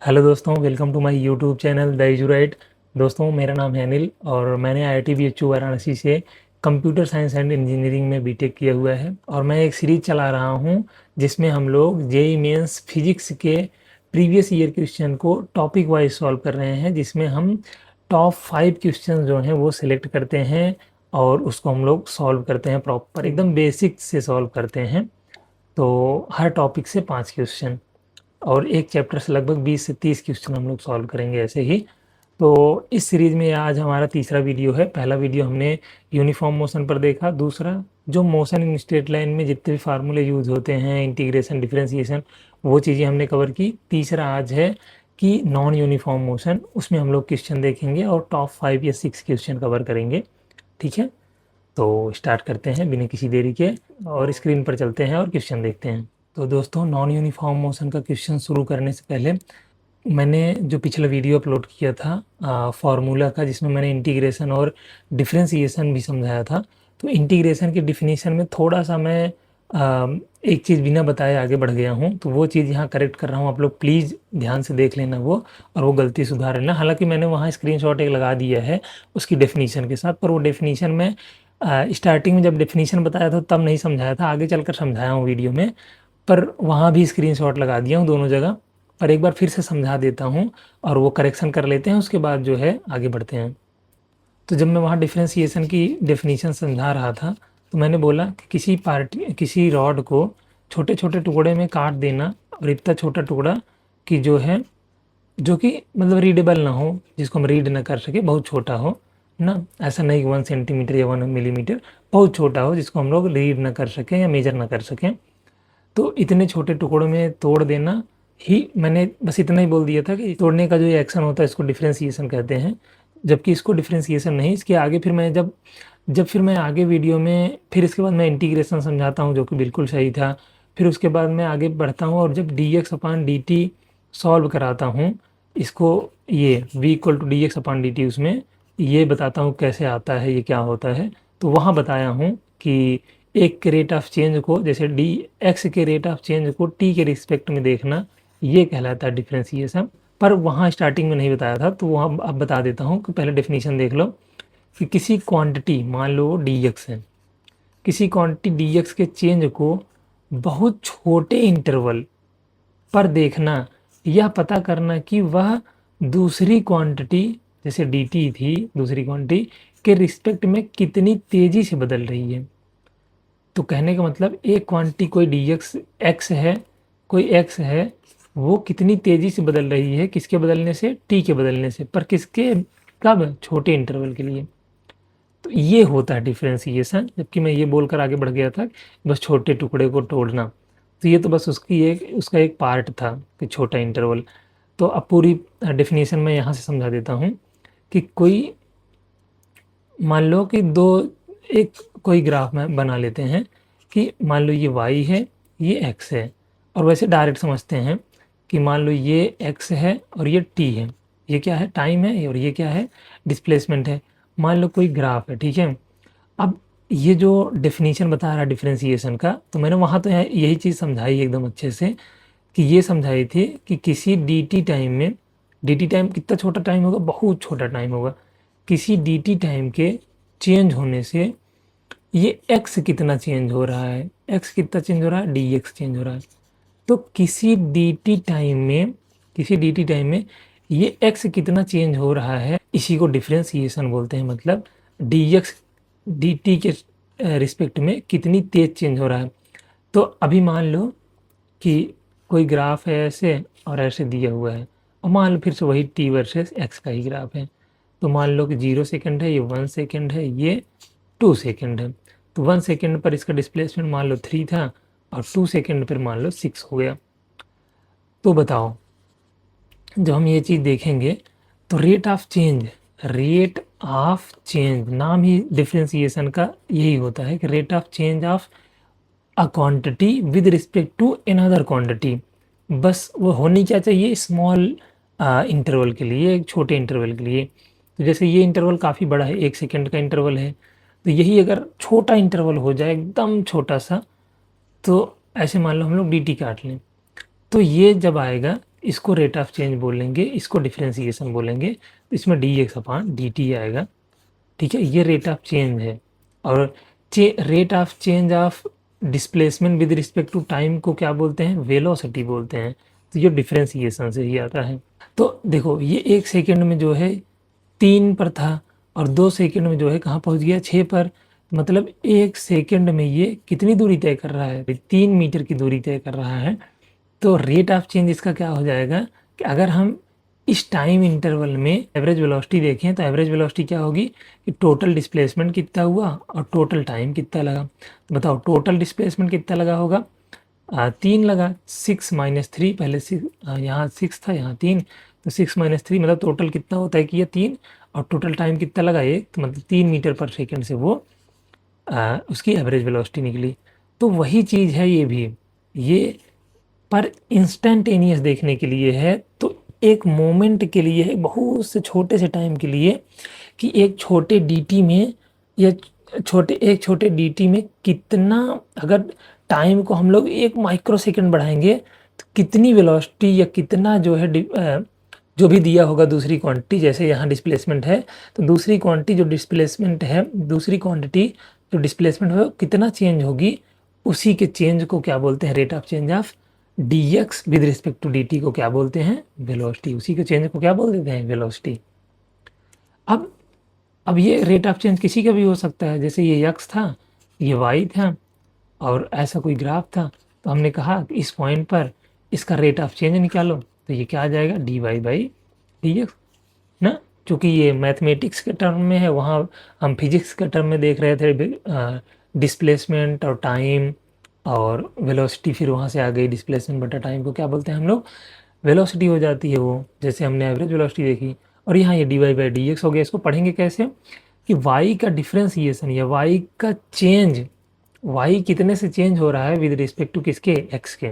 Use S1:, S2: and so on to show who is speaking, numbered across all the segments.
S1: Hello दोस्तों, welcome to my YouTube channel the Ezuright. दोस्तों, मेरा नाम है अनिल और मैंने IIT BHU वाराणसी से कंप्यूटर साइंस एंड इंजीनियरिंग में बीटेक किया हुआ है। और मैं एक सीरीज चला रहा हूं जिसमें हम लोग जेईई मेंस फिजिक्स के प्रीवियस ईयर क्वेश्चन को टॉपिक वाइज सॉल्व कर रहे हैं, जिसमें हम टॉप 5 क्वेश्चन जो हैं वो सिलेक्ट करते हैं और उसको हम लोग सॉल्व करते हैं, प्रॉपर एकदम बेसिक से सॉल्व करते हैं। तो हर टॉपिक से 5 क्वेश्चन और एक चैप्टर से लगभग 20 से 30 क्वेश्चन हम लोग सॉल्व करेंगे ऐसे ही। तो इस सीरीज में आज हमारा तीसरा वीडियो है। पहला वीडियो हमने यूनिफॉर्म मोशन पर देखा, दूसरा जो मोशन इन स्ट्रेट लाइन में जितने भी फार्मूले यूज होते हैं, इंटीग्रेशन, डिफरेंशिएशन, वो चीज़ें हमने कवर की। तीसरा आज है कि नॉन यूनिफॉर्म मोशन, उसमें हम लोग क्वेश्चन देखेंगे और टॉप 5 या 6 क्वेश्चन कवर करेंगे। ठीक है, तो स्टार्ट करते हैं बिना किसी देरी के और स्क्रीन पर चलते हैं और क्वेश्चन देखते हैं। तो दोस्तों, नॉन यूनिफॉर्म मोशन का क्वेश्चन शुरू करने से पहले मैंने जो पिछला वीडियो अपलोड किया था फार्मूला का, जिसमें मैंने इंटीग्रेशन और डिफरेंशिएशन भी समझाया था, तो इंटीग्रेशन की डिफिनीशन में थोड़ा सा मैं एक चीज़ बिना बताए आगे बढ़ गया हूँ, तो वो चीज़ यहाँ करेक्ट कर रहा हूँ। आप लोग प्लीज़ ध्यान से देख लेना वो, और वो गलती सुधार लेना। हालांकि मैंने वहाँ स्क्रीनशॉट एक लगा दिया है उसकी डेफिनीशन के साथ, पर वो डेफिनीशन में स्टार्टिंग में जब डेफिनीशन बताया था तब नहीं समझाया था, आगे चलकर समझाया हूँ वीडियो में, पर वहाँ भी स्क्रीनशॉट लगा दिया हूँ दोनों जगह। पर एक बार फिर से समझा देता हूँ और वो करेक्शन कर लेते हैं, उसके बाद जो है आगे बढ़ते हैं। तो जब मैं वहाँ डिफरेंशिएशन की डेफिनीशन समझा रहा था, तो मैंने बोला कि किसी रॉड को छोटे छोटे टुकड़े में काट देना, और इतना छोटा टुकड़ा कि जो कि मतलब रीडेबल ना हो, जिसको हम रीड ना कर सके, बहुत छोटा हो ना। ऐसा नहीं कि 1 सेंटीमीटर या 1 मिलीमीटर, बहुत छोटा हो जिसको हम लोग रीड ना कर सकें या मेजर ना कर सकें। तो इतने छोटे टुकड़ों में तोड़ देना ही, मैंने बस इतना ही बोल दिया था कि तोड़ने का जो ये एक्शन होता है इसको डिफरेंशिएशन कहते हैं। जबकि इसको डिफरेंशिएशन नहीं, इसके आगे फिर मैं जब जब फिर मैं आगे वीडियो में फिर इसके बाद मैं इंटीग्रेशन समझाता हूँ, जो कि बिल्कुल सही था। फिर उसके बाद मैं आगे बढ़ता हूँ और जब dx/dt सॉल्व कराता हूँ इसको, ये v = dx/dt, उसमें ये बताता हूँ कैसे आता है, ये क्या होता है। तो वहाँ बताया हूँ कि एक के रेट ऑफ चेंज को, जैसे डी एक्स के रेट ऑफ चेंज को टी के रिस्पेक्ट में देखना, ये कहलाता है डिफरेंशिएशन। पर वहाँ स्टार्टिंग में नहीं बताया था, तो वहाँ अब बता देता हूँ कि पहले डेफिनेशन देख लो कि किसी क्वांटिटी, मान लो dx है, किसी क्वांटिटी dx के चेंज को बहुत छोटे इंटरवल पर देखना, यह पता करना कि वह दूसरी क्वांटिटी, जैसे dt थी, दूसरी क्वांटिटी के रिस्पेक्ट में कितनी तेज़ी से बदल रही है। तो कहने का मतलब, एक क्वांटिटी कोई x है, कोई x है, वो कितनी तेज़ी से बदल रही है, किसके बदलने से, t के बदलने से, पर किसके, कब, छोटे इंटरवल के लिए। तो ये होता है डिफरेंशिएशन। जबकि मैं ये बोलकर आगे बढ़ गया था बस छोटे टुकड़े को तोड़ना, तो ये तो बस उसका एक पार्ट था कि छोटा इंटरवल। तो अब पूरी डेफिनेशन मैं यहाँ से समझा देता हूँ कि मान लो कि एक कोई ग्राफ में बना लेते हैं कि मान लो ये y है, ये x है, और वैसे डायरेक्ट समझते हैं कि मान लो ये x है और ये t है, ये क्या है, टाइम है, और ये क्या है, डिस्प्लेसमेंट है। मान लो कोई ग्राफ है, ठीक है। अब ये जो डेफिनेशन बता रहा है डिफरेंशिएशन का, तो मैंने वहाँ तो यही चीज़ समझाई एकदम अच्छे से, कि ये समझाई थी कि किसी dt टाइम में, dt टाइम कितना छोटा टाइम होगा, बहुत छोटा टाइम होगा, किसी dt टाइम के चेंज होने से ये x कितना चेंज हो रहा है, x कितना चेंज हो रहा है, dx चेंज हो रहा है। तो किसी dt टाइम में ये x कितना चेंज हो रहा है, इसी को डिफरेंशिएशन बोलते हैं। मतलब dx dt के रिस्पेक्ट में कितनी तेज चेंज हो रहा है। तो अभी मान लो कि कोई ग्राफ है ऐसे और ऐसे दिया हुआ है, और मान लो फिर से वही t वर्सेस x का ही ग्राफ है। तो मान लो कि 0 सेकेंड है, ये 1 सेकेंड है, ये 2 सेकेंड है। तो 1 सेकेंड पर इसका डिस्प्लेसमेंट मान लो 3 था, और 2 सेकेंड पर मान लो 6 हो गया। तो बताओ, जब हम ये चीज़ देखेंगे तो रेट ऑफ चेंज, नाम ही डिफरेंशिएशन का यही होता है कि rate of change of a quantity with respect to another quantity. बस वो होनी क्या चाहिए, स्मॉल इंटरवल के लिए, एक छोटे इंटरवल के लिए। तो जैसे ये इंटरवल काफ़ी बड़ा है, 1 सेकेंड का इंटरवल है, तो यही अगर छोटा इंटरवल हो जाए, एकदम छोटा सा, तो ऐसे मान लो हम लोग dt काट लें, तो ये जब आएगा इसको रेट ऑफ चेंज बोलेंगे, इसको डिफरेंशिएशन बोलेंगे। तो इसमें dx/dt आएगा। ठीक है, ये रेट ऑफ चेंज है। और rate of change of displacement with respect to time को क्या बोलते हैं? वेलोसिटी बोलते हैं। तो ये डिफरेंशिएशन से ही आता है। तो देखो, ये 1 सेकंड में जो है 3 पर था, और 2 सेकंड में जो है कहाँ पहुँच गया? 6 पर। मतलब 1 सेकंड में ये कितनी दूरी तय कर रहा है? 3 मीटर की दूरी तय कर रहा है। तो रेट ऑफ चेंज इसका क्या हो जाएगा कि अगर हम इस टाइम इंटरवल में एवरेज वेलोसिटी देखें, तो एवरेज वेलोसिटी क्या होगी कि टोटल डिस्प्लेसमेंट कितना हुआ और टोटल टाइम कितना लगा। तो बताओ, टोटल डिस्प्लेसमेंट कितना लगा होगा? 3 लगा। 6 - 3, पहले 6, यहाँ 6 था, यहाँ 3, तो 6 - 3 मतलब टोटल कितना होता है कि ये 3, और टोटल टाइम कितना लगा? 1, तो मतलब 3 मीटर पर सेकेंड से वो उसकी एवरेज वेलोसिटी निकली। तो वही चीज़ है ये भी, ये पर इंस्टेंटेनियस देखने के लिए है। तो एक मोमेंट के लिए है, बहुत से छोटे से टाइम के लिए, कि एक छोटे dt में या एक छोटे dt में कितना, अगर टाइम को हम लोग 1 माइक्रो सेकंड बढ़ाएंगे तो कितनी वेलोसिटी या कितना जो है जो भी दिया होगा दूसरी क्वांटिटी, जैसे यहाँ डिस्प्लेसमेंट है, तो दूसरी क्वांटिटी जो डिस्प्लेसमेंट है, दूसरी क्वांटिटी जो डिस्प्लेसमेंट है कितना चेंज होगी, उसी के चेंज को क्या बोलते हैं? Rate of change of dx with respect to dt को क्या बोलते हैं? वेलोसिटी। उसी के चेंज को क्या बोल देते हैं? वेलोसिटी। अब ये रेट ऑफ चेंज किसी का भी हो सकता है। जैसे ये x था, ये y था, और ऐसा कोई ग्राफ था, तो हमने कहा कि इस पॉइंट पर इसका रेट ऑफ चेंज निकालो, तो ये क्या आ जाएगा? dy/dx ना। चूँकि ये मैथमेटिक्स के टर्म में है, वहाँ हम फिजिक्स के टर्म में देख रहे थे डिस्प्लेसमेंट और टाइम और वेलोसिटी, फिर वहाँ से आ गई डिस्प्लेसमेंट बटा टाइम को क्या बोलते हैं हम लोग? वेलोसिटी हो जाती है वो, जैसे हमने एवरेज वेलोसिटी देखी। और यहाँ ये dy/dx हो गया। इसको पढ़ेंगे कैसे कि y का डिफरेंशिएशन या y का चेंज, y कितने से चेंज हो रहा है विद रिस्पेक्ट टू किसके? x के।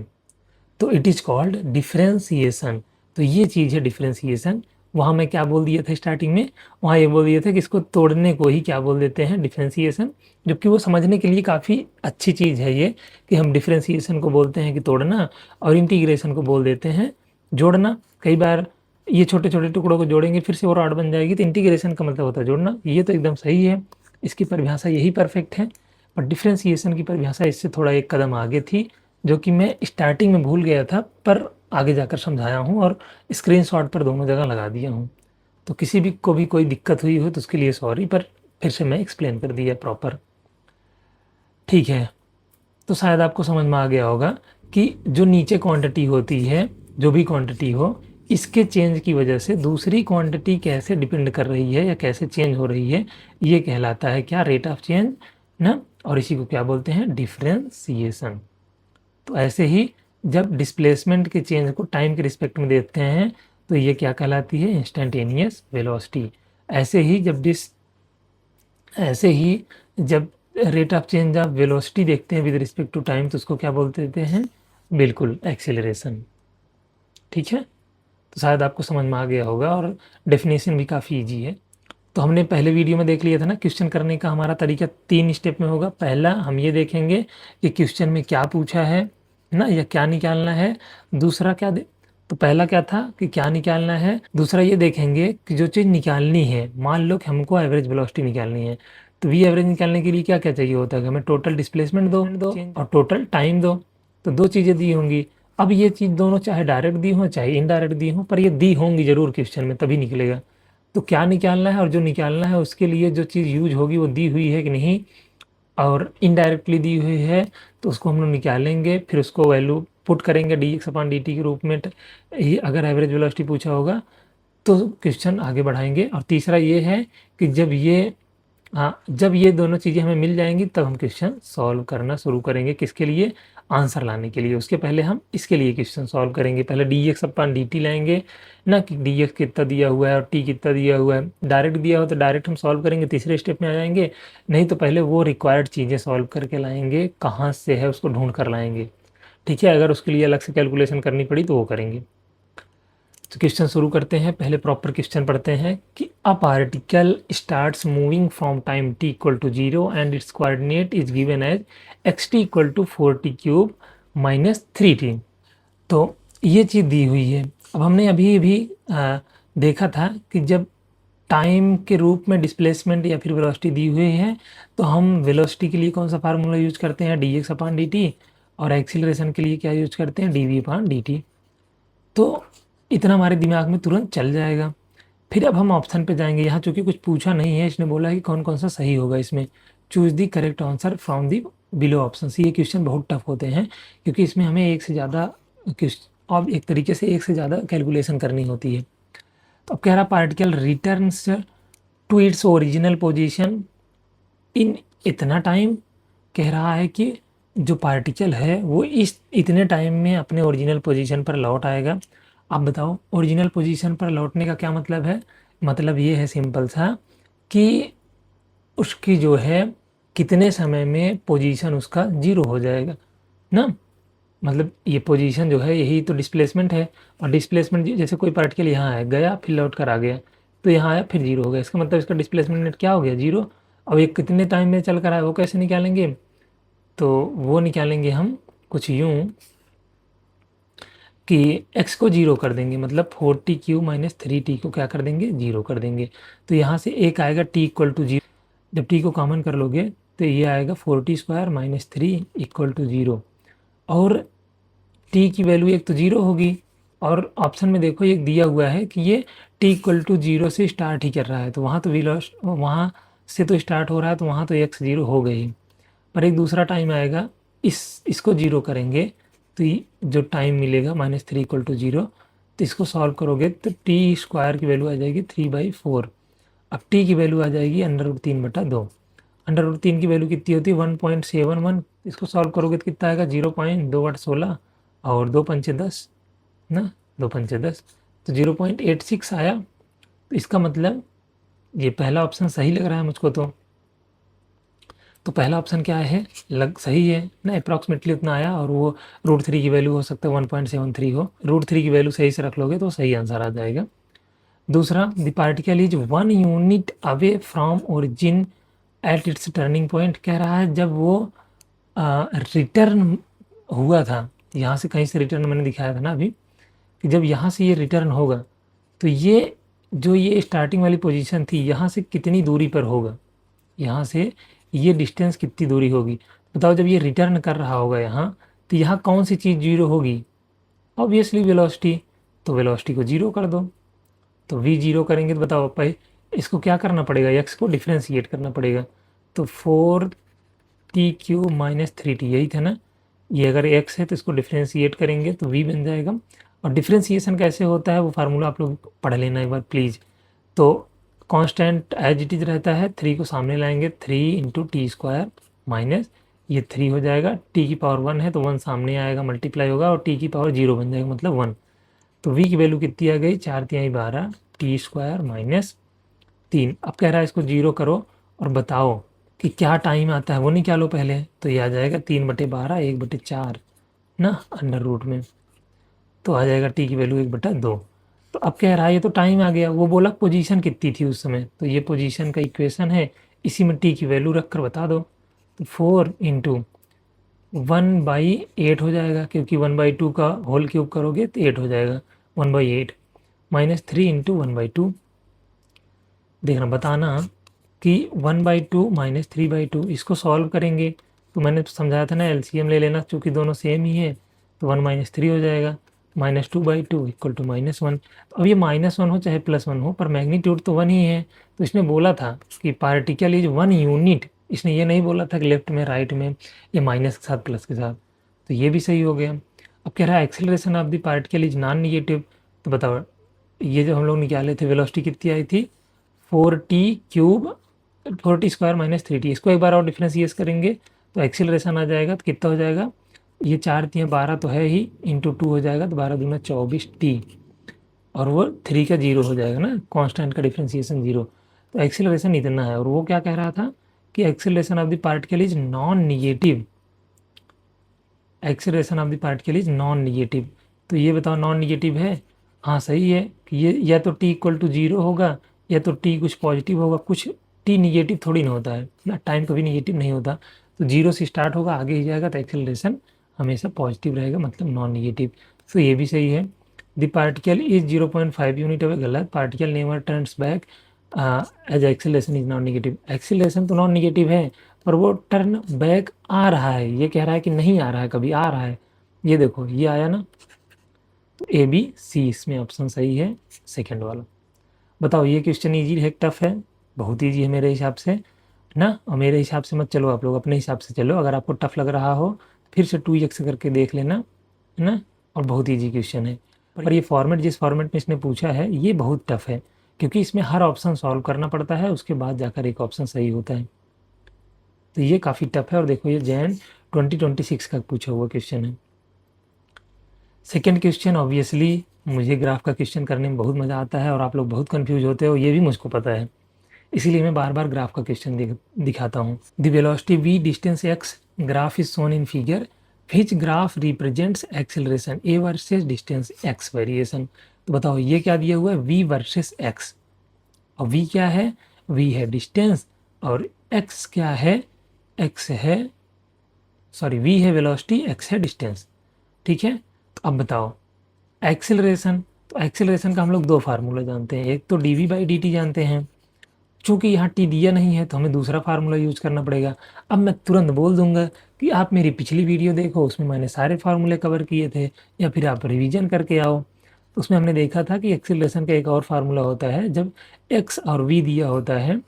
S1: तो इट इज़ कॉल्ड डिफरेंशिएशन। तो ये चीज़ है डिफरेंशिएशन। वहाँ मैं क्या बोल दिया था स्टार्टिंग में? वहाँ ये बोल दिया था कि इसको तोड़ने को ही क्या बोल देते हैं? डिफरेंशिएशन। जबकि वो समझने के लिए काफ़ी अच्छी चीज़ है ये, कि हम डिफरेंशिएशन को बोलते हैं कि तोड़ना, और इंटीग्रेशन को बोल देते हैं जोड़ना। कई बार ये छोटे छोटे टुकड़ों को जोड़ेंगे फिर से वो रॉड बन जाएगी, तो इंटीग्रेशन का मतलब होता है जोड़ना। ये तो एकदम सही है, इसकी परिभाषा यही परफेक्ट है। पर डिफरेंशिएशन की परिभाषा इससे थोड़ा एक कदम आगे थी, जो कि मैं स्टार्टिंग में भूल गया था, पर आगे जाकर समझाया हूँ और स्क्रीनशॉट पर दोनों जगह लगा दिया हूँ। तो किसी भी को भी कोई दिक्कत हुई हो तो उसके लिए सॉरी, पर फिर से मैं एक्सप्लेन कर दिया प्रॉपर। ठीक है, तो शायद आपको समझ में आ गया होगा कि जो नीचे क्वांटिटी होती है, जो भी क्वांटिटी हो, इसके चेंज की वजह से दूसरी क्वांटिटी कैसे डिपेंड कर रही है या कैसे चेंज हो रही है, ये कहलाता है क्या? रेट ऑफ चेंज ना। और इसी को क्या बोलते हैं? डिफरेंशिएशन। तो ऐसे ही जब डिस्प्लेसमेंट के चेंज को टाइम के रिस्पेक्ट में देखते हैं, तो ये क्या कहलाती है? Instantaneous velocity. ऐसे ही जब rate of change of velocity देखते हैं विद रिस्पेक्ट टू टाइम, तो उसको क्या बोल देते हैं? बिल्कुल, एक्सेलरेशन। ठीक है, तो शायद आपको समझ में आ गया होगा, और डेफिनेशन भी काफ़ी ईजी है। तो हमने पहले वीडियो में देख लिया था ना, क्वेश्चन करने का हमारा तरीका 3 स्टेप में होगा। पहला हम ये देखेंगे कि क्वेश्चन में क्या पूछा है ना, या क्या निकालना है। दूसरा तो पहला क्या था कि क्या निकालना है। दूसरा ये देखेंगे कि जो चीज़ निकालनी है, मान लो कि हमको एवरेज वेलोसिटी निकालनी है, तो वी एवरेज निकालने के लिए क्या क्या चाहिए होता है कि हमें टोटल डिस्प्लेसमेंट दो और टोटल टाइम दो। तो 2 चीज़ें दी होंगी। अब ये चीज़ दोनों चाहे डायरेक्ट दी हो चाहे इनडायरेक्ट दी हो, पर ये दी होंगी ज़रूर क्वेश्चन में, तभी निकलेगा। तो क्या निकालना है, और जो निकालना है उसके लिए जो चीज़ यूज होगी वो दी हुई है कि नहीं, और इनडायरेक्टली दी हुई है, तो उसको हम लोग निकालेंगे, फिर उसको वैल्यू पुट करेंगे dx/dt के रूप में। ये अगर एवरेज वेलोसिटी पूछा होगा तो क्वेश्चन आगे बढ़ाएंगे। और तीसरा ये है कि जब ये दोनों चीज़ें हमें मिल जाएंगी, तब हम क्वेश्चन सॉल्व करना शुरू करेंगे। किसके लिए? आंसर लाने के लिए। उसके पहले हम इसके लिए क्वेश्चन सॉल्व करेंगे। पहले dx/dt लाएंगे ना, कि dx कितना दिया हुआ है और t कितना दिया हुआ है। डायरेक्ट दिया हो तो डायरेक्ट हम सॉल्व करेंगे, तीसरे स्टेप में आ जाएंगे। नहीं तो पहले वो रिक्वायर्ड चीज़ें सॉल्व करके लाएंगे, कहाँ से है उसको ढूंढ कर लाएंगे। ठीक है, अगर उसके लिए अलग से कैलकुलेशन करनी पड़ी तो वो करेंगे। तो क्वेश्चन शुरू करते हैं। पहले प्रॉपर क्वेश्चन पढ़ते हैं कि a particle starts moving from time t equal to 0 and its coordinate is given as xt equal to 4t³ - 3t। तो ये चीज़ दी हुई है अब हमने अभी भी देखा था कि जब टाइम के रूप में डिस्प्लेसमेंट या फिर वेलोसिटी दी हुई है तो हम वेलोसिटी के लिए कौन सा फार्मूला यूज करते हैं, dx/dt, और एक्सीलरेशन के लिए क्या यूज करते हैं, dv/dt। तो इतना हमारे दिमाग में तुरंत चल जाएगा। फिर अब हम ऑप्शन पे जाएंगे। यहाँ चूंकि कुछ पूछा नहीं है, इसने बोला है कि कौन कौन सा सही होगा इसमें, choose the correct answer from the below option. ये क्वेश्चन बहुत टफ होते हैं क्योंकि इसमें हमें एक से ज़्यादा अब एक तरीके से एक से ज़्यादा कैलकुलेशन करनी होती है। तो अब कह रहा particle returns to its original position in इतना टाइम। कह रहा है कि जो पार्टिकल है वो इस इतने टाइम में अपने ओरिजिनल पोजीशन पर लौट आएगा। आप बताओ ओरिजिनल पोजीशन पर लौटने का क्या मतलब है। मतलब ये है सिंपल सा कि उसकी जो है कितने समय में पोजीशन उसका जीरो हो जाएगा ना। मतलब ये पोजीशन जो है यही तो डिस्प्लेसमेंट है, और डिस्प्लेसमेंट जैसे कोई पार्टिकल यहाँ है, गया फिर लौट कर आ गया, तो यहाँ आया फिर जीरो हो गया, इसका मतलब इसका डिस्प्लेसमेंट नेट क्या हो गया, जीरो। अब ये कितने टाइम में चल कर आया वो कैसे निकालेंगे, तो वो निकालेंगे हम कुछ यूँ कि x को जीरो कर देंगे, मतलब 4t³ - 3t को क्या कर देंगे, जीरो कर देंगे। तो यहाँ से एक आएगा t=0। जब t को कॉमन कर लोगे तो ये आएगा 4t² - 3 = 0। और t की वैल्यू एक तो जीरो होगी, और ऑप्शन में देखो ये दिया हुआ है कि ये t=0 से स्टार्ट ही कर रहा है, तो वहाँ तो वहाँ से तो स्टार्ट हो रहा है, तो वहाँ तो x जीरो हो गई। पर एक दूसरा टाइम आएगा, इसको जीरो करेंगे तो जो टाइम मिलेगा -3 = 0, तो इसको सॉल्व करोगे तो t² की वैल्यू आ जाएगी 3/4। अब t की वैल्यू आ जाएगी √3/2। √3 की वैल्यू कितनी होती है, 1.71। इसको सॉल्व करोगे तो कितना आएगा, 0.2/16 और 2×5 = 10 ना, 2×5 = 10, तो 0.86 आया। तो इसका मतलब ये पहला ऑप्शन सही लग रहा है मुझको। तो पहला ऑप्शन क्या है, लग सही है ना, अप्रॉक्सीमेटली उतना आया, और वो √3 की वैल्यू हो सकता है 1.73 हो। √3 की वैल्यू सही से रख लोगे तो सही आंसर आ जाएगा। दूसरा, the particle is 1 unit away from origin at its turning point. कह रहा है जब वो रिटर्न हुआ था, यहाँ से कहीं से रिटर्न मैंने दिखाया था ना अभी, कि जब यहाँ से ये रिटर्न होगा तो ये जो ये स्टार्टिंग वाली पोजीशन थी यहाँ से कितनी दूरी पर होगा, यहाँ से ये डिस्टेंस कितनी दूरी होगी। बताओ जब ये रिटर्न कर रहा होगा यहाँ, तो यहाँ कौन सी चीज़ जीरो होगी, ऑब्वियसली वेलोसिटी। तो वेलोसिटी को जीरो कर दो, तो v जीरो करेंगे तो बताओ भाई इसको क्या करना पड़ेगा, x को डिफ्रेंशिएट करना पड़ेगा। तो 4t³ - 3t, यही था ना। ये अगर x है तो इसको डिफ्रेंशिएट करेंगे तो v बन जाएगा। और डिफ्रेंशिएशन कैसे होता है वो फार्मूला आप लोग पढ़ लेना एक बार प्लीज़। तो कांस्टेंट एज इट इज रहता है, 3 को सामने लाएंगे, 3 × t² माइनस ये 3 हो जाएगा, t की पावर 1 है तो 1 सामने आएगा, मल्टीप्लाई होगा और t की पावर 0 बन जाएगा, मतलब 1। तो v की वैल्यू कितनी आ गई, 4×3 = 12, t² - 3। अब कह रहा है इसको जीरो करो और बताओ कि क्या टाइम आता है, वो निकालो पहले। तो ये आ जाएगा 3/12 1/4 ना, अंडर रूट में, तो आ जाएगा t की वैल्यू 1/2। तो अब कह रहा है ये तो टाइम आ गया, वो बोला पोजीशन कितनी थी उस समय, तो ये पोजीशन का इक्वेशन है, इसी में t की वैल्यू रख कर बता दो। तो 4 × 1/8 हो जाएगा, क्योंकि 1/2 का होल क्यूब करोगे तो 8 हो जाएगा, 1/8 -3 × 1/2। देखना बताना कि 1/2 - 3/2 इसको सॉल्व करेंगे, तो मैंने समझाया था ना एलसीएम ले लेना, चूँकि दोनों सेम ही है, तो 1 - 3 हो जाएगा, -2/2 = -1। तो अब ये -1 हो चाहे +1 हो, पर मैग्नीट्यूड तो 1 ही है। तो इसने बोला था कि पार्टिकल इज 1 यूनिट, इसने ये नहीं बोला था कि लेफ्ट में राइट में या माइनस के साथ प्लस के साथ, तो ये भी सही हो गया। अब कह रहा है acceleration of the particle is non negative. तो बताओ ये जो हम लोग निकाले थे वेलोसिटी कितनी आई थी, 4t³ 4t² - 3t, इसको एक बार और डिफरेंशिएट करेंगे तो एक्सेलरेशन आ जाएगा, तो कितना हो जाएगा, ये 4×3 = 12 तो है ही, इंटू 2 हो जाएगा, तो 12×2 = 24t, और वो 3 का जीरो हो जाएगा ना, कांस्टेंट का डिफरेंशिएशन जीरो। तो एक्सेलरेशन इतना है, और वो क्या कह रहा था कि acceleration of the particle is non negative. Acceleration of the particle is non negative, तो ये बताओ नॉन निगेटिव है, हाँ सही है कि ये या तो t = 0 होगा, या तो t कुछ पॉजिटिव होगा, कुछ t निगेटिव थोड़ी ना होता है ना, टाइम कभी निगेटिव नहीं होता। तो 0 से स्टार्ट होगा आगे ही जाएगा, तो एक्सेलरेशन हमेशा पॉजिटिव रहेगा, मतलब नॉन निगेटिव। तो ये भी सही है। The particle is 0.5 unit away, गलत, particle never turns back as acceleration is non negative. Acceleration तो नॉन निगेटिव है पर वो टर्न बैक आ रहा है, ये कह रहा है कि नहीं आ रहा है, कभी आ रहा है। ये देखो ये आया ना, तो ए बी सी इसमें ऑप्शन सही है सेकंड वाला। बताओ ये क्वेश्चन इजी है टफ है? बहुत ईजी है मेरे हिसाब से ना। और मेरे हिसाब से मत चलो, आप लोग अपने हिसाब से चलो। अगर आपको टफ लग रहा हो फिर से 2x करके देख लेना, है ना। और बहुत ईजी क्वेश्चन है, पर ये फॉर्मेट जिस फॉर्मेट में इसने पूछा है ये बहुत टफ है, क्योंकि इसमें हर ऑप्शन सॉल्व करना पड़ता है, उसके बाद जाकर एक ऑप्शन सही होता है। तो ये काफ़ी टफ है। और देखो ये जैन 2026 का पूछा हुआ क्वेश्चन है। सेकेंड क्वेश्चन, ऑब्वियसली मुझे ग्राफ का क्वेश्चन करने में बहुत मज़ा आता है और आप लोग बहुत कंफ्यूज होते हो, ये भी मुझको पता है, इसीलिए मैं बार बार ग्राफ का क्वेश्चन दिखाता हूँ। The velocity v distance x graph is shown in figure, which graph represents acceleration a versus distance x variation. तो बताओ ये क्या दिया हुआ है, v वर्सेस x, और v क्या है, v है डिस्टेंस, और x क्या है, x है, सॉरी v है वेलोसिटी, x है डिस्टेंस, ठीक है। तो अब बताओ एक्सेलरेशन, तो एक्सेलरेशन का हम लोग दो फार्मूला जानते हैं, एक तो dv/dt जानते हैं, चूँकि यहाँ टी दिया नहीं है तो हमें दूसरा फार्मूला यूज करना पड़ेगा। अब मैं तुरंत बोल दूंगा कि आप मेरी पिछली वीडियो देखो, उसमें मैंने सारे फार्मूले कवर किए थे, या फिर आप रिवीजन करके आओ। तो उसमें हमने देखा था कि एक्सेलरेशन का एक और फार्मूला होता है, जब एक्स और वी दिया होता है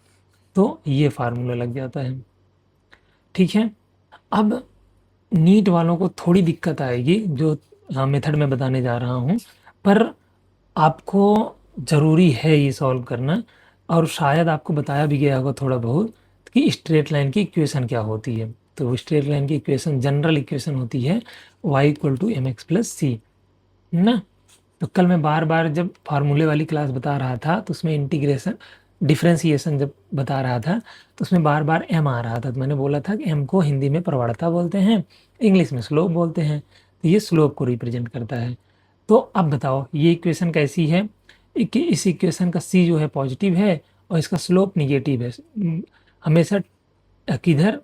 S1: तो ये फार्मूला लग जाता है, ठीक है। अब नीट वालों को थोड़ी दिक्कत आएगी जो मेथड में बताने जा रहा हूँ, पर आपको ज़रूरी है ये सॉल्व करना, और शायद आपको बताया भी गया होगा थोड़ा बहुत कि स्ट्रेट लाइन की इक्वेशन क्या होती है। तो स्ट्रेट लाइन की इक्वेशन जनरल इक्वेशन होती है y = mx + c, ना। तो कल मैं बार बार जब फार्मूले वाली क्लास बता रहा था तो उसमें इंटीग्रेशन डिफ्रेंसिएशन जब बता रहा था तो उसमें बार बार m आ रहा था, तो मैंने बोला था कि m को हिंदी में प्रवणता बोलते हैं, इंग्लिश में स्लोप बोलते हैं, तो ये स्लोप को रिप्रेजेंट करता है। तो अब बताओ ये इक्वेशन कैसी है, कि इस इक्वेशन का c जो है पॉजिटिव है और इसका स्लोप निगेटिव है। हमेशा किधर,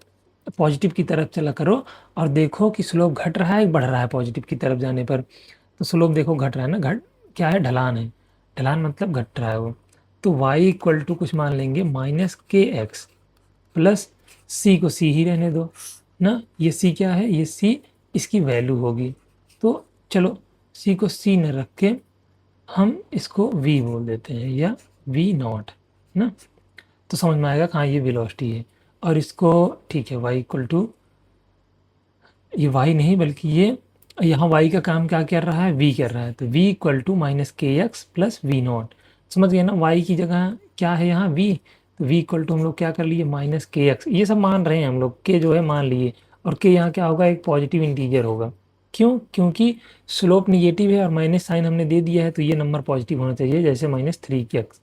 S1: पॉजिटिव की तरफ चला करो और देखो कि स्लोप घट रहा है बढ़ रहा है पॉजिटिव की तरफ जाने पर। तो स्लोप देखो घट रहा है ना, घट क्या है, ढलान है, ढलान मतलब घट रहा है वो। तो y = कुछ मान लेंगे -kx प्लस c को c ही रहने दो ना, ये c क्या है, ये c इसकी वैल्यू होगी। तो चलो c को c न रख के हम इसको v बोल देते हैं, या v0 ना। तो समझ में आएगा कहाँ ये वेलोसिटी है। और इसको ठीक है y = ये y नहीं बल्कि ये यहाँ y का काम क्या कर रहा है, v कर रहा है, तो v = -kx + v0। समझ गए ना, y की जगह क्या है यहाँ v, तो v = हम लोग क्या कर लिए -kx, ये सब मान रहे हैं हम लोग, k जो है मान लिए, और k यहाँ क्या होगा, एक पॉजिटिव इंटीजर होगा। क्यों, क्योंकि स्लोप निगेटिव है और माइनस साइन हमने दे दिया है, तो ये नंबर पॉजिटिव होना चाहिए, जैसे -3kx,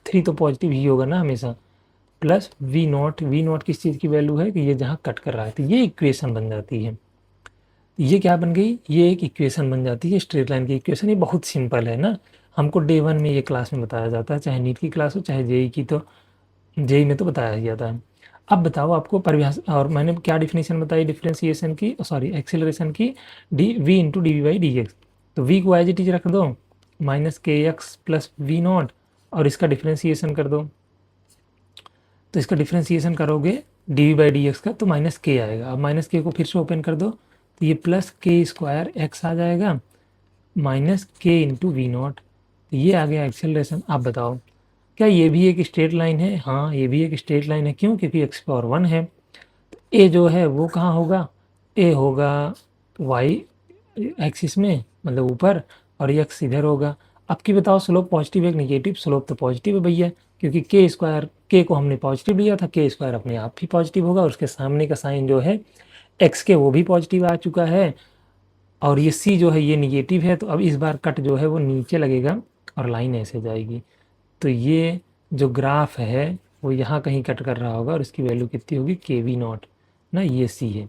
S1: 3 तो पॉजिटिव ही होगा ना हमेशा, प्लस v0, v0 किस चीज़ की वैल्यू है कि ये जहाँ कट कर रहा है, तो ये इक्वेशन बन जाती है। ये क्या बन गई, ये एक इक्वेशन बन जाती है स्ट्रेट लाइन की इक्वेशन। ये बहुत सिंपल है ना, हमको डे 1 में ये क्लास में बताया जाता है, चाहे नीट की क्लास हो चाहे जेई की, तो जेई में तो बताया ही जाता है। अब बताओ आपको परिभाषा, और मैंने क्या डिफिनेशन बताई डिफ्रेंसिएशन की, सॉरी एक्सेलरेशन की, v × dv/dx। तो v को एज इट इज रख दो -kx + v0 और इसका डिफ्रेंसिएशन कर दो। तो इसका डिफ्रेंसिएशन करोगे dv/dx का तो -k आएगा। अब -k को फिर से ओपन कर दो तो ये +k² x आ जाएगा -k × v0। तो ये आ गया एक्सेलरेशन। आप बताओ क्या ये भी एक स्ट्रेट लाइन है? हाँ ये भी एक स्ट्रेट लाइन है, क्यों, क्योंकि x⁴ है। तो a जो है वो कहाँ होगा, a होगा y एक्सिस में, मतलब ऊपर, और x इधर होगा। अब की बताओ स्लोप पॉजिटिव है निगेटिव, स्लोप तो पॉजिटिव है भैया, क्योंकि k को हमने पॉजिटिव लिया था, k² अपने आप ही पॉजिटिव होगा, और उसके सामने का साइन जो है x के वो भी पॉजिटिव आ चुका है, और ये c जो है ये निगेटिव है। तो अब इस बार कट जो है वो नीचे लगेगा और लाइन ऐसे जाएगी। तो ये जो ग्राफ है वो यहाँ कहीं कट कर रहा होगा और इसकी वैल्यू कितनी होगी, kv0 ना, ये c है,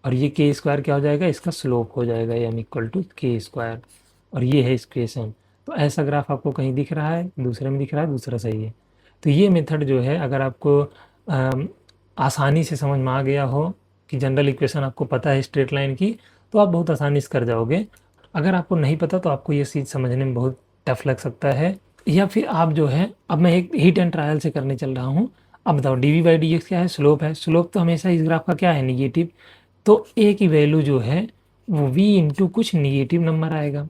S1: और ये k² क्या हो जाएगा, इसका स्लोप हो जाएगा m = k², और ये है इक्वेशन। तो ऐसा ग्राफ आपको कहीं दिख रहा है, दूसरे में दिख रहा है, दूसरा सही है। तो ये मेथड जो है अगर आपको आसानी से समझ में आ गया हो कि जनरल इक्वेशन आपको पता है स्ट्रेट लाइन की, तो आप बहुत आसानी से कर जाओगे। अगर आपको नहीं पता तो आपको ये चीज़ समझने में बहुत टफ लग सकता है, या फिर आप जो है, अब मैं एक हिट एंड ट्रायल से करने चल रहा हूँ। अब बताओ d v by d x क्या है, स्लोप है। स्लोप तो हमेशा इस ग्राफ का क्या है, निगेटिव। तो ए की वैल्यू जो है वो v इंटू कुछ निगेटिव नंबर आएगा।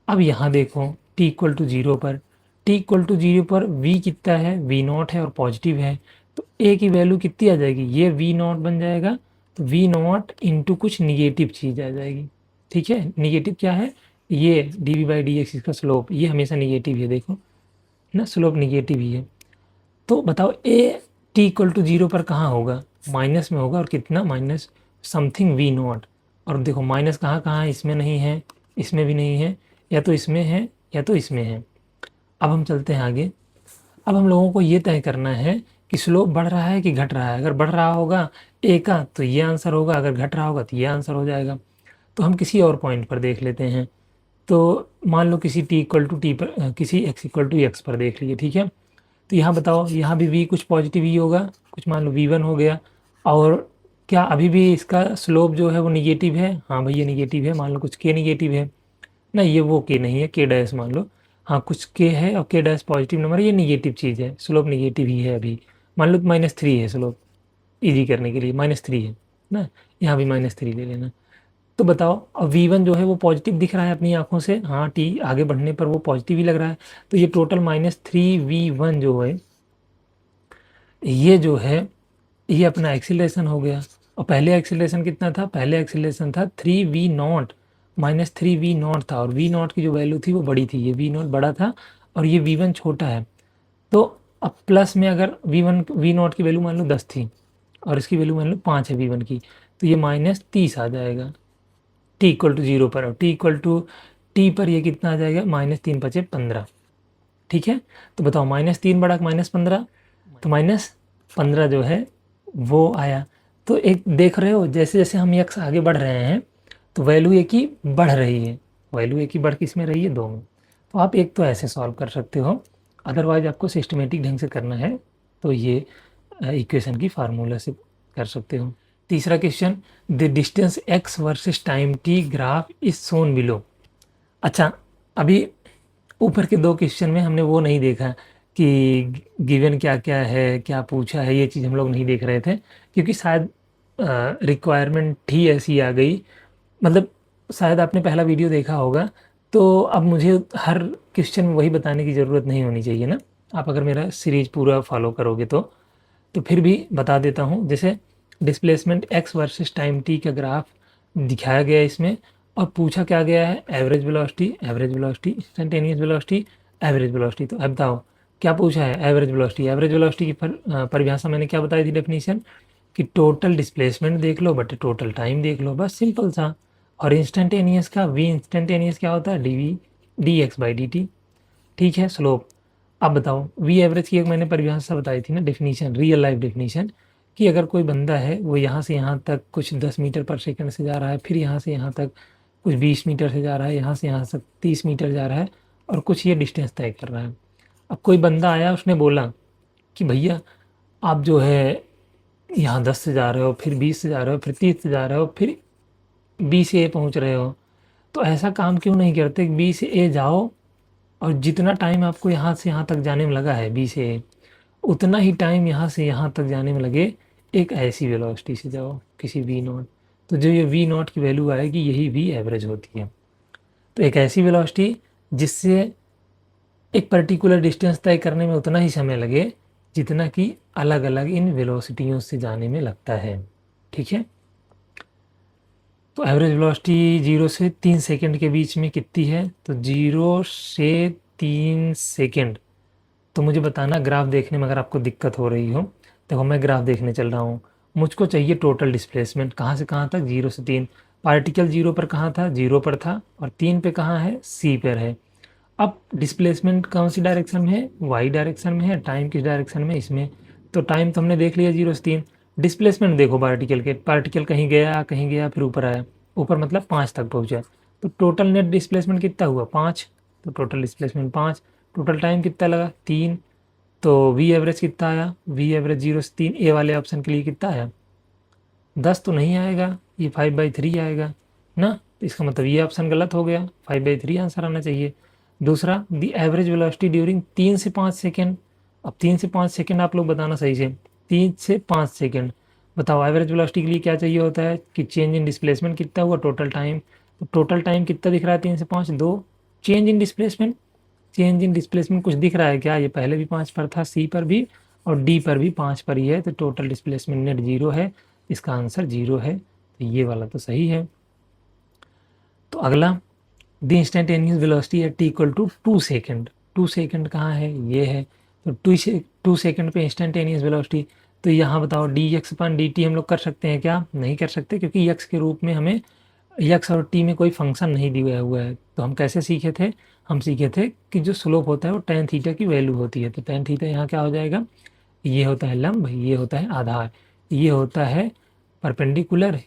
S1: अब यहाँ देखो t इक्वल टू जीरो पर, t इक्वल टू जीरो पर v कितना है, v नॉट है और पॉजिटिव है, तो a की वैल्यू कितनी आ जाएगी, ये v नॉट बन जाएगा। तो v नॉट इंटू कुछ निगेटिव चीज़ आ जाएगी। ठीक है, निगेटिव क्या है, ये d v by d x, इसका स्लोप ये हमेशा निगेटिव है, देखो ना, स्लोप निगेटिव ही है। तो बताओ a t equal to zero पर कहाँ होगा, माइनस में होगा, और कितना, माइनस समथिंग वी नॉट। और देखो माइनस कहाँ कहाँ है, इसमें नहीं है, इसमें भी नहीं है, या तो इसमें है या तो इसमें है। अब हम चलते हैं आगे। अब हम लोगों को ये तय करना है कि स्लोप बढ़ रहा है कि घट रहा है। अगर बढ़ रहा होगा ए का तो ये आंसर होगा, अगर घट रहा होगा तो ये आंसर हो जाएगा। तो हम किसी और पॉइंट पर देख लेते हैं। तो मान लो किसी टी इक्वल टू टी पर, किसी एक्स इक्वल टू एक्स पर देख लिए, ठीक है। तो यहाँ बताओ, यहाँ भी v कुछ पॉजिटिव ही होगा, कुछ मान लो v1 हो गया। और क्या अभी भी इसका स्लोप जो है वो निगेटिव है, हाँ भाई ये निगेटिव है, मान लो कुछ k निगेटिव है ना, ये वो k नहीं है, k डैश मान लो, हाँ कुछ k है और k डैश पॉजिटिव नंबर है, ये निगेटिव चीज़ है, स्लोप निगेटिव ही है अभी। मान लो -3 है स्लोप, ईजी करने के लिए -3 है ना, यहाँ भी -3 ले लेना। तो बताओ अब v1 जो है वो पॉजिटिव दिख रहा है अपनी आंखों से, हाँ टी आगे बढ़ने पर वो पॉजिटिव ही लग रहा है। तो ये टोटल -3v1 जो है, ये जो है ये अपना एक्सीलरेशन हो गया। और पहले एक्सीलरेशन कितना था, पहले एक्सीलरेशन था 3v0, -3v0 था, और v0 की जो वैल्यू थी वो बड़ी थी, ये v0 बड़ा था और ये v1 छोटा है। तो अब प्लस में अगर v0 की वैल्यू मान लो 10 थी और इसकी वैल्यू मान लो 5 है v1 की, तो ये -30 आ जाएगा t इक्वल टू जीरो पर। और t इक्वल टू टी पर ये कितना आ जाएगा, -3 × 5 = 15। ठीक है, तो बताओ -3 बड़ा -15, तो -15 जो है वो आया। तो एक देख रहे हो, जैसे जैसे हम यक्स आगे बढ़ रहे हैं तो वैल्यू एक ही बढ़ रही है, वैल्यू एक ही बढ़ किस में रही है, 2 में। तो आप एक तो ऐसे सॉल्व कर सकते हो, अदरवाइज आपको सिस्टमेटिक ढंग से करना है तो ये इक्वेशन की फार्मूला से कर सकते हो। तीसरा question, the distance x versus time t graph is shown below. अच्छा, अभी ऊपर के 2 क्वेश्चन में हमने वो नहीं देखा कि गिवन क्या क्या है, क्या पूछा है, ये चीज़ हम लोग नहीं देख रहे थे, क्योंकि शायद रिक्वायरमेंट ही ऐसी आ गई। मतलब शायद आपने पहला वीडियो देखा होगा, तो अब मुझे हर क्वेश्चन में वही बताने की ज़रूरत नहीं होनी चाहिए ना, आप अगर मेरा सीरीज पूरा फॉलो करोगे तो फिर भी बता देता हूँ। जैसे displacement x versus time t का ग्राफ दिखाया गया है इसमें, और पूछा क्या गया है, average velocity, instantaneous velocity, average velocity. तो अब बताओ क्या पूछा है, एवरेज वेलोसिटी। एवरेज वेलोसिटी की परिभाषा मैंने क्या बताई थी, डेफिनेशन, कि टोटल डिस्प्लेसमेंट देख लो बट टोटल टाइम देख लो, बस सिंपल सा। और इंस्टेंटेनियस का, वी इंस्टेंटेनियस क्या होता है, D x by D T. ठीक है, स्लोप। अब बताओ वी एवरेज की एक मैंने परिभाषा बताई थी ना, डेफिनेशन, रियल लाइफ डेफिनेशन, कि अगर कोई बंदा है वो यहाँ से यहाँ तक कुछ 10 मीटर पर सेकंड से जा रहा है, फिर यहाँ से यहाँ तक कुछ 20 मीटर से जा रहा है, यहाँ से यहाँ तक 30 मीटर जा रहा है, और कुछ ये डिस्टेंस तय कर रहा है। अब कोई बंदा आया, उसने बोला कि भैया आप जो है यहाँ 10 से जा रहे हो, फिर 20 से जा रहे हो, फिर 30 से जा रहे हो, फिर बी से ए पहुँच रहे हो, तो ऐसा काम क्यों नहीं करते कि बी से ए जाओ, और जितना टाइम आपको यहाँ से यहाँ तक जाने में लगा है बी से ए, उतना ही टाइम यहाँ से यहाँ तक जाने में लगे एक ऐसी वेलोसिटी से जाओ, किसी वी नॉट। तो जो ये वी नॉट की वैल्यू आएगी यही वी एवरेज होती है। तो एक ऐसी वेलोसिटी जिससे एक पर्टिकुलर डिस्टेंस तय करने में उतना ही समय लगे जितना कि अलग अलग इन वेलोसिटियों से जाने में लगता है। ठीक है, तो एवरेज वेलोसिटी 0 से 3 सेकंड के बीच में कितनी है, तो 0 से 3 सेकंड। तो मुझे बताना ग्राफ देखने में अगर आपको दिक्कत हो रही हो। देखो मैं ग्राफ देखने चल रहा हूँ, मुझको चाहिए टोटल डिस्प्लेसमेंट कहाँ से कहाँ तक, 0 से 3। पार्टिकल 0 पर कहाँ था, 0 पर था, और 3 पे कहाँ है, सी पर है। अब डिस्प्लेसमेंट कौन सी डायरेक्शन में है, वाई डायरेक्शन में है, टाइम किस डायरेक्शन में, इसमें। तो टाइम तो हमने देख लिया 0 से 3। डिस्प्लेसमेंट देखो पार्टिकल के, पार्टिकल कहीं गया फिर ऊपर आया, ऊपर मतलब 5 तक पहुँचा, तो टोटल नेट डिस्प्लेसमेंट कितना हुआ, 5। तो टोटल डिस्प्लेसमेंट 5, टोटल टाइम कितना लगा, 3। तो वी एवरेज कितना आया, वी एवरेज 0 से 3 ए वाले ऑप्शन के लिए कितना आया, 10 तो नहीं आएगा, ये 5/3 आएगा ना। तो इसका मतलब ये ऑप्शन गलत हो गया, 5/3 आंसर आना चाहिए। दूसरा, द एवरेज वेलोसिटी ड्यूरिंग 3 से 5 सेकेंड। अब 3 से 5 सेकेंड आप लोग बताना सही से, 3 से 5 सेकेंड बताओ एवरेज वेलोसिटी के लिए क्या चाहिए होता है कि चेंज इन डिस्प्लेसमेंट कितना हुआ, टोटल टाइम। तो टोटल टाइम कितना दिख रहा है 3 से 5, 2। Change in displacement, change in displacement कुछ दिख रहा है क्या? ये पहले भी 5 पर था, सी पर भी और डी पर भी 5 पर ही है, तो टोटल डिस्प्लेसमेंट नेट 0 है, इसका आंसर 0 है। तो ये वाला तो सही है। तो अगला, the instantaneous velocity at t equal to 2 second. 2 second कहाँ है? ये है। तो 2 सेकेंड पे इंस्टेंटेनियस वेलोसिटी, तो यहाँ बताओ D x upon D T हम लोग कर सकते हैं क्या? नहीं कर सकते, क्योंकि एक्स के रूप में हमें एक्स और टी में कोई फंक्शन नहीं दिया हुआ है। तो हम कैसे सीखे थे? हम सीखे थे कि जो स्लोप होता है वो tan थीटा की वैल्यू होती है। तो tan थीटा यहाँ क्या हो जाएगा? ये होता है लंब, ये होता है आधार, ये होता है परपेंडिकुलर,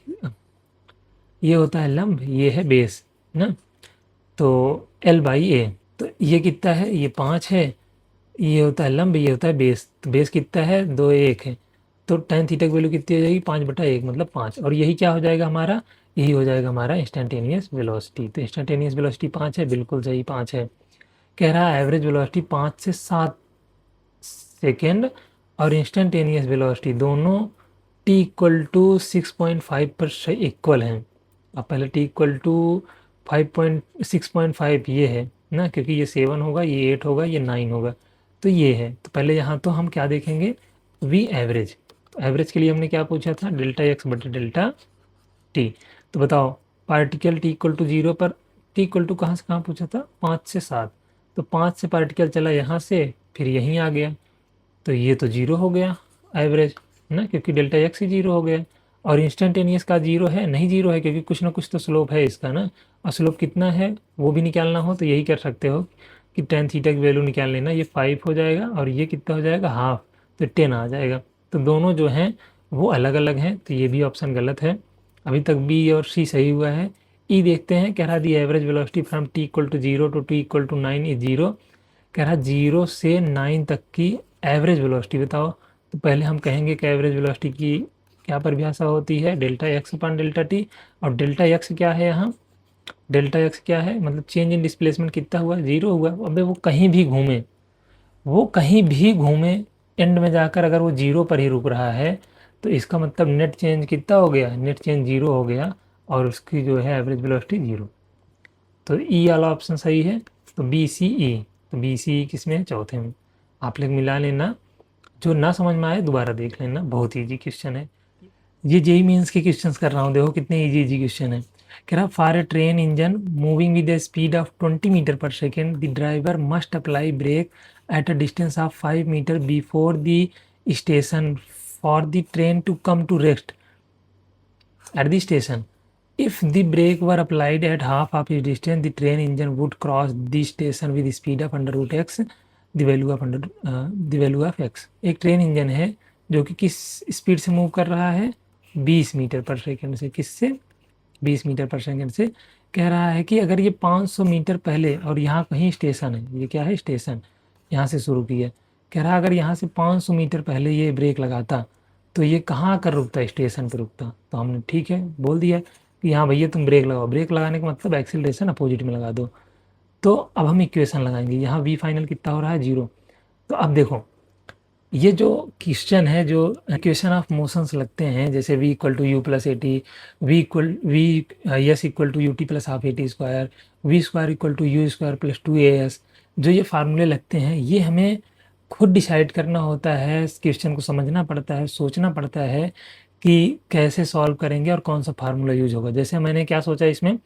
S1: ये होता है लंब, ये है बेस ना। तो L/A, तो ये कितना है? ये 5 है, ये होता है लंब, ये होता है बेस। तो बेस कितना है? 2, 1 है। तो tan थीटा की वैल्यू कितनी हो जाएगी? 5/1 मतलब 5। और यही क्या हो जाएगा हमारा? यही हो जाएगा हमारा इंस्टेंटेनियस वेलोसिटी। तो इंस्टेंटेनियस वेलोसिटी 5 है, बिल्कुल सही 5 है। कह रहा है एवरेज वेलोसिटी 5 से 7 सेकेंड और इंस्टेंटेनियस वेलोसिटी दोनों t इक्वल टू 6.5 पर इक्वल हैं। अब पहले t इक्वल टू 6.5 ये है ना, क्योंकि ये 7 होगा, ये 8 होगा, ये 9 होगा, तो ये है। तो पहले यहाँ तो हम क्या देखेंगे? v average. तो एवरेज के लिए हमने क्या पूछा था? डेल्टा एक्स बटे डेल्टा टी। तो बताओ पार्टिकल t इक्वल टू 0 पर, t इक्वल टू कहाँ से कहाँ पूछा था? 5 से 7। तो 5 से पार्टिकल चला यहाँ से, फिर यहीं आ गया, तो ये तो 0 हो गया एवरेज ना, क्योंकि डेल्टा एक्स ही 0 हो गया। और इंस्टेंटेनियस का 0 है? नहीं 0 है, क्योंकि कुछ ना कुछ तो स्लोप है इसका ना। और स्लोप कितना है वो भी निकालना हो तो यही कर सकते हो कि tan थीटा की वैल्यू निकाल लेना। ये 5 हो जाएगा और ये कितना हो जाएगा? हाफ, तो 10 आ जाएगा। तो दोनों जो हैं वो अलग अलग हैं, तो ये भी ऑप्शन गलत है। अभी तक बी और सी सही हुआ है। ई देखते हैं, कह रहा the average velocity from t equal to 0 to t equal to 9 is 0। कह रहा 0 से 9 तक की एवरेज वेलोसिटी बताओ। तो पहले हम कहेंगे कि एवरेज वेलोसिटी की क्या परिभाषा होती है? Delta x upon delta T. और डेल्टा एक्स क्या है यहाँ? डेल्टा एक्स क्या है? मतलब चेंज इन डिस्प्लेसमेंट कितना हुआ? 0 हुआ। अबे वो कहीं भी घूमे, वो कहीं भी घूमे, एंड में जाकर अगर वो 0 पर ही रुक रहा है, तो इसका मतलब नेट चेंज कितना हो गया? नेट चेंज 0 हो गया, और उसकी जो है एवरेज वेलोसिटी 0। तो ई वाला ऑप्शन सही है। तो बी सी ई, तो बी सी ई किस में है? चौथे में। आप लोग मिला लेना, जो ना समझ में आए दोबारा देख लेना, बहुत ईजी क्वेश्चन है। ये जेई मीन्स के क्वेश्चंस कर रहा हूँ, देखो कितने इजी इजी क्वेश्चन है। कह रहा for a train engine moving with a speed of 20 metre per second the driver must apply brake at a distance of 5 metre before the station for the train to come to rest at the station. If the brake were applied at half of its distance, the train engine would cross the station with speed of under root x, the value of x। एक train engine है जो कि किस speed से move कर रहा है? 20 metre पर सेकंड से। किससे? 20 मीटर पर सेकंड से। कह रहा है कि अगर ये 500 मीटर पहले, और यहाँ कहीं स्टेशन है, ये क्या है? स्टेशन, यहाँ से शुरू किया। कह रहा अगर यहाँ से 500 मीटर पहले ये ब्रेक लगाता तो ये कहाँ आकर रुकता? स्टेशन पर रुकता। तो हमने ठीक है बोल दिया कि हाँ भैया तुम ब्रेक लगाओ। ब्रेक लगाने का मतलब एक्सीलरेशन अपोजिट में लगा दो। तो अब हम इक्वेशन लगाएंगे, यहाँ वी फाइनल कितना हो रहा है? 0। तो अब देखो ये जो क्वेश्चन है, जो इक्वेशन ऑफ मोशंस लगते हैं, जैसे v equal to u plus a t, v s equal to u t plus half a t square, v square equal to u square plus 2as, जो ये फार्मूले लगते हैं, ये हमें खुद डिसाइड करना होता है। क्वेश्चन को समझना पड़ता है, सोचना पड़ता है कि कैसे सॉल्व करेंगे और कौन सा फार्मूला यूज होगा। जैसे मैंने क्या सोचा इसमें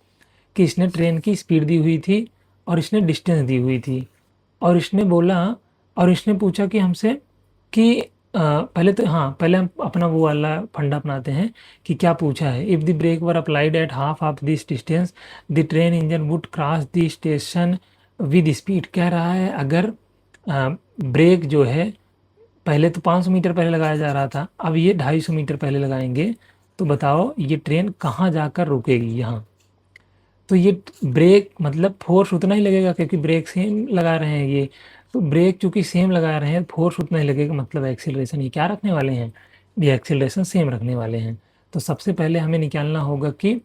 S1: कि इसने ट्रेन की स्पीड दी हुई थी और इसने डिस्टेंस दी हुई थी, और इसने बोला, और इसने पूछा कि हमसे कि पहले तो हाँ, पहले हम अपना वो वाला फंडा अपनाते हैं कि क्या पूछा है। If the brake were applied at half of this distance the train engine would cross the station with speed. कह रहा है अगर ब्रेक जो है पहले तो 500 मीटर पहले लगाया जा रहा था, अब ये 250 मीटर पहले लगाएंगे, तो बताओ ये ट्रेन कहाँ जाकर रुकेगी? यहाँ। तो ये ब्रेक मतलब फोर्स उतना ही लगेगा, क्योंकि ब्रेक सेम लगा रहे हैं ये, तो ब्रेक चूँकि सेम लगा रहे हैं, फोर्स उतना ही लगेगा, मतलब एक्सीलरेशन ये क्या रखने वाले हैं? ये एक्सीलरेशन सेम रखने वाले हैं। तो सबसे पहले हमें निकालना होगा कि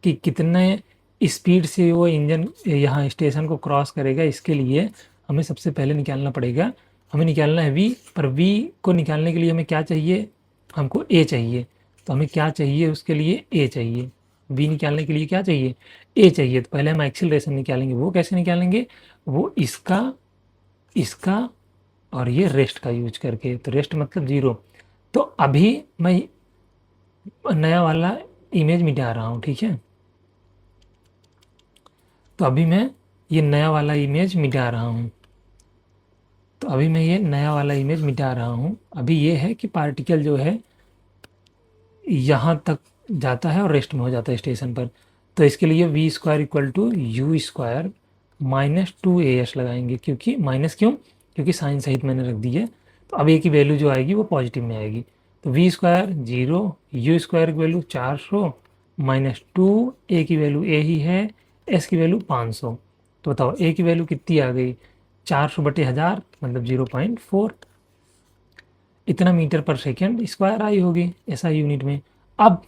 S1: कितने स्पीड से वो इंजन यहाँ स्टेशन को क्रॉस करेगा, इसके लिए हमें सबसे पहले निकालना पड़ेगा, हमें निकालना है v, पर v को निकालने के लिए हमें क्या चाहिए, हमको a चाहिए। तो हमें क्या चाहिए, उसके लिए a चाहिए। v निकालने के लिए क्या चाहिए, a चाहिए। तो पहले हम एक्सीलरेशन निकालेंगे। वो कैसे निकालेंगे, वो इसका और ये रेस्ट का यूज करके। तो रेस्ट मतलब 0। तो अभी मैं नया वाला इमेज मिटा रहा हूँ, ठीक है। तो अभी मैं ये नया वाला इमेज मिटा रहा हूँ। तो अभी मैं ये नया वाला इमेज मिटा रहा हूँ। अभी ये है कि पार्टिकल जो है यहाँ तक जाता है और रेस्ट में हो जाता है स्टेशन पर। तो इसके लिए v square equal to u square minus 2AS लगाएंगे। क्योंकि माइनस क्यों, क्योंकि साइन सहित मैंने रख दी है। तो अब ए की वैल्यू जो आएगी वो पॉजिटिव में आएगी। तो वी स्क्वायर 0, यू स्क्वायर की वैल्यू 400 माइनस 2, ए की वैल्यू ए ही है, एस की वैल्यू 500। तो बताओ ए की वैल्यू कितनी आ गई, 400/1000 मतलब 0.4। इतना मीटर पर सेकेंड स्क्वायर आई होगी ऐसा यूनिट में। अब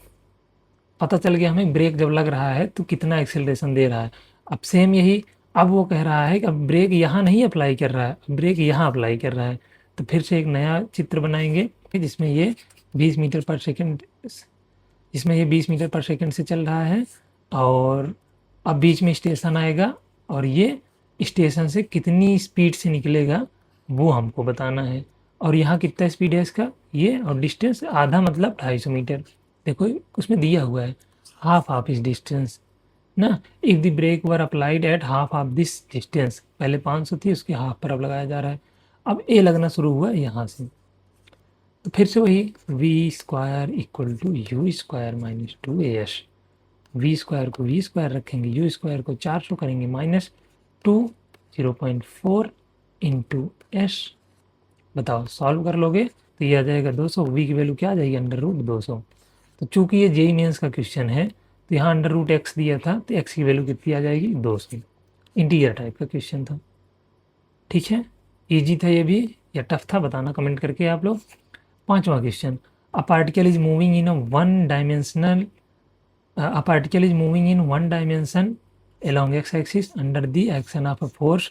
S1: पता चल गया हमें ब्रेक जब लग रहा है तो कितना एक्सेलरेशन दे रहा है। अब सेम यही, अब वो कह रहा है कि अब ब्रेक यहाँ नहीं अप्लाई कर रहा है, ब्रेक यहाँ अप्लाई कर रहा है। तो फिर से एक नया चित्र बनाएंगे जिसमें ये 20 मीटर पर सेकेंड, जिसमें ये 20 मीटर पर सेकेंड से चल रहा है। और अब बीच में स्टेशन आएगा और ये स्टेशन से कितनी स्पीड से निकलेगा वो हमको बताना है। और यहाँ कितना स्पीड है इसका, ये, और डिस्टेंस आधा मतलब 250 मीटर। देखो उसमें दिया हुआ है हाफ इस डिस्टेंस ना। If the brake were applied at half of this distance, पहले 500 थी उसके हाफ पर अब लगाया जा रहा है। अब ए लगना शुरू हुआ यहाँ से। तो फिर से वही v square equal to u square minus 2AS। V square को वी स्क्वायर रखेंगे, यू स्क्वायर को 400 करेंगे माइनस 2, 0.4 इंटू एस। बताओ सॉल्व कर लोगे तो ये आ जाएगा 200। वी की वैल्यू क्या आ जाएगी, √200। तो चूंकि ये जेई मेंस का क्वेश्चन है तो यहाँ √x दिया था, तो x की वैल्यू कितनी आ जाएगी, 200। इंटीजर टाइप का क्वेश्चन था, ठीक है। इजी था ये भी या टफ था, बताना कमेंट करके आप लोग। 5वां question, a particle is moving in a particle is moving in one dimension along x-axis under the action of a force,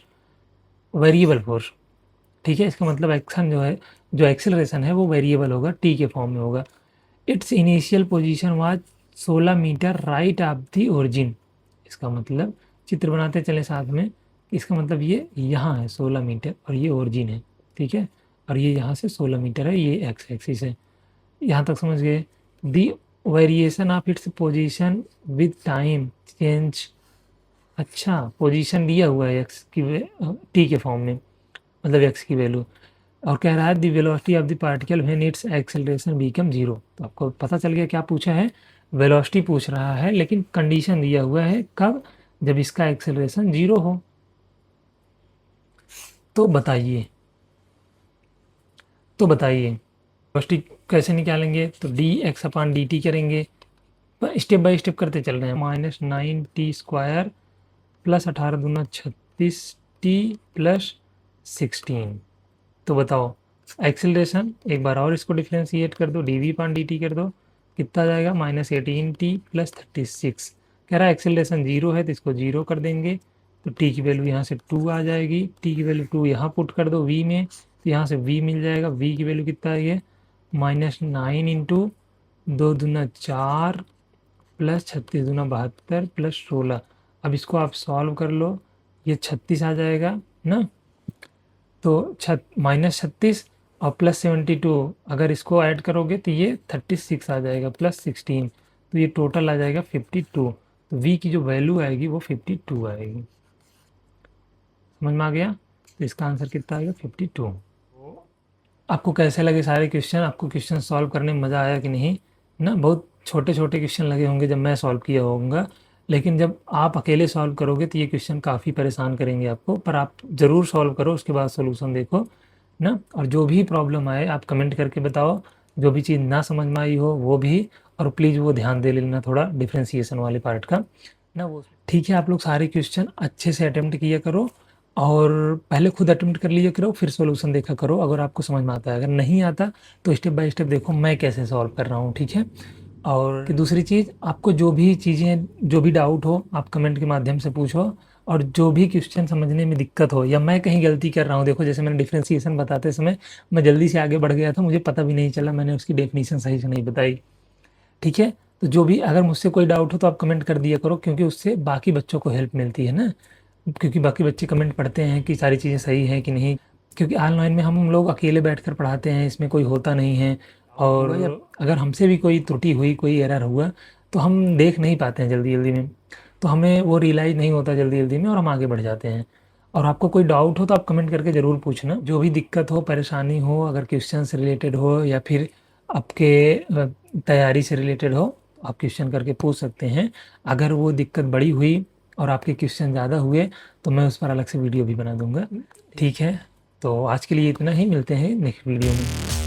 S1: variable force. ठीक है, इसका मतलब एक्शन जो है, जो एक्सेलरेशन है वो वेरिएबल होगा, टी के फॉर्म में होगा। Its initial position was 16 metre right of the origin. इसका मतलब चित्र बनाते चले साथ में, इसका मतलब ये यहाँ है 16 मीटर और ये ओरिजिन है, ठीक है। और ये यहाँ से 16 मीटर है, ये एक्स एक्सिस है। यहाँ तक समझ गए। The variation of its position with time change. अच्छा, पोजीशन दिया हुआ है एक्स की टी के फॉर्म में, मतलब एक्स की वैल्यू। और कह रहा है the velocity of the particle when it's acceleration become 0। तो आपको पता चल गया क्या पूछा है, वेलोसिटी पूछ रहा है, लेकिन कंडीशन दिया हुआ है कब, जब इसका एक्सेलरेशन 0 हो। तो बताइए वेलोसिटी कैसे निकालेंगे, तो dx/dt करेंगे। स्टेप बाय स्टेप करते चल रहे हैं। -9t² प्लस 18 दूना 36t प्लस 16। तो बताओ एक्सेलरेशन, एक बार और इसको डिफ्रेंशिएट कर दो, dv/dt कर दो, कितना आ जाएगा, -18t प्लस 36। कह रहा है एक्सेलरेशन 0 है तो इसको 0 कर देंगे। तो t की वैल्यू यहाँ से 2 आ जाएगी, t की वैल्यू 2 यहाँ पुट कर दो v में, तो यहाँ से v मिल जाएगा। v की वैल्यू कितना है, -9 इंटू 2 दूना 4 प्लस 36 दूना 72 प्लस 16। अब इसको आप सॉल्व कर लो, ये 36 आ जाएगा ना। तो -36 और प्लस 72, अगर इसको ऐड करोगे तो ये 36 आ जाएगा प्लस 16। तो ये टोटल आ जाएगा 52। तो v की जो वैल्यू आएगी वो 52 आएगी। समझ में आ गया। तो इसका आंसर कितना आएगा, 52। आपको कैसे लगे सारे क्वेश्चन, आपको क्वेश्चन सॉल्व करने में मज़ा आया कि नहीं ना। बहुत छोटे छोटे क्वेश्चन लगे होंगे जब मैं सॉल्व किया होऊंगा, लेकिन जब आप अकेले सॉल्व करोगे तो ये क्वेश्चन काफ़ी परेशान करेंगे आपको। पर आप ज़रूर सॉल्व करो, उसके बाद सोल्यूशन देखो ना। और जो भी प्रॉब्लम आए आप कमेंट करके बताओ, जो भी चीज़ ना समझ में आई हो वो भी। और प्लीज़ वो ध्यान दे लेना थोड़ा डिफ्रेंसीसन वाले पार्ट का ना वो। ठीक है, आप लोग सारे क्वेश्चन अच्छे से अटेम्प्ट किया करो, और पहले खुद अटेम्प्ट कर लिया करो, फिर सॉल्यूशन देखा करो अगर आपको समझ में आता है। अगर नहीं आता तो स्टेप बाय स्टेप देखो मैं कैसे सॉल्व कर रहा हूँ, ठीक है। और कि दूसरी चीज़, आपको जो भी चीज़ें, जो भी डाउट हो आप कमेंट के माध्यम से पूछो, और जो भी क्वेश्चन समझने में दिक्कत हो या मैं कहीं गलती कर रहा हूँ, देखो जैसे मैंने डिफरेंशिएशन बताते समय मैं जल्दी से आगे बढ़ गया था, मुझे पता भी नहीं चला, मैंने उसकी डेफिनीशन सही से नहीं बताई। ठीक है, तो जो भी अगर मुझसे कोई डाउट हो तो आप कमेंट कर दिया करो, क्योंकि उससे बाकी बच्चों को हेल्प मिलती है ना, क्योंकि बाकी बच्चे कमेंट पढ़ते हैं कि सारी चीज़ें सही हैं कि नहीं, क्योंकि ऑनलाइन में हम लोग अकेले बैठकर पढ़ाते हैं, इसमें कोई होता नहीं है। और अगर हमसे भी कोई त्रुटि हुई, कोई एरर हुआ, तो हम देख नहीं पाते हैं जल्दी जल्दी में, तो हमें वो रियलाइज़ नहीं होता जल्दी जल्दी में, और हम आगे बढ़ जाते हैं। और आपको कोई डाउट हो तो आप कमेंट करके ज़रूर पूछना, जो भी दिक्कत हो, परेशानी हो, अगर क्वेश्चन से रिलेटेड हो या फिर आपके तैयारी से रिलेटेड हो, आप क्वेश्चन करके पूछ सकते हैं। अगर वो दिक्कत बड़ी हुई और आपके क्वेश्चन ज़्यादा हुए तो मैं उस पर अलग से वीडियो भी बना दूंगा। ठीक है, तो आज के लिए इतना ही, मिलते हैं नेक्स्ट वीडियो में।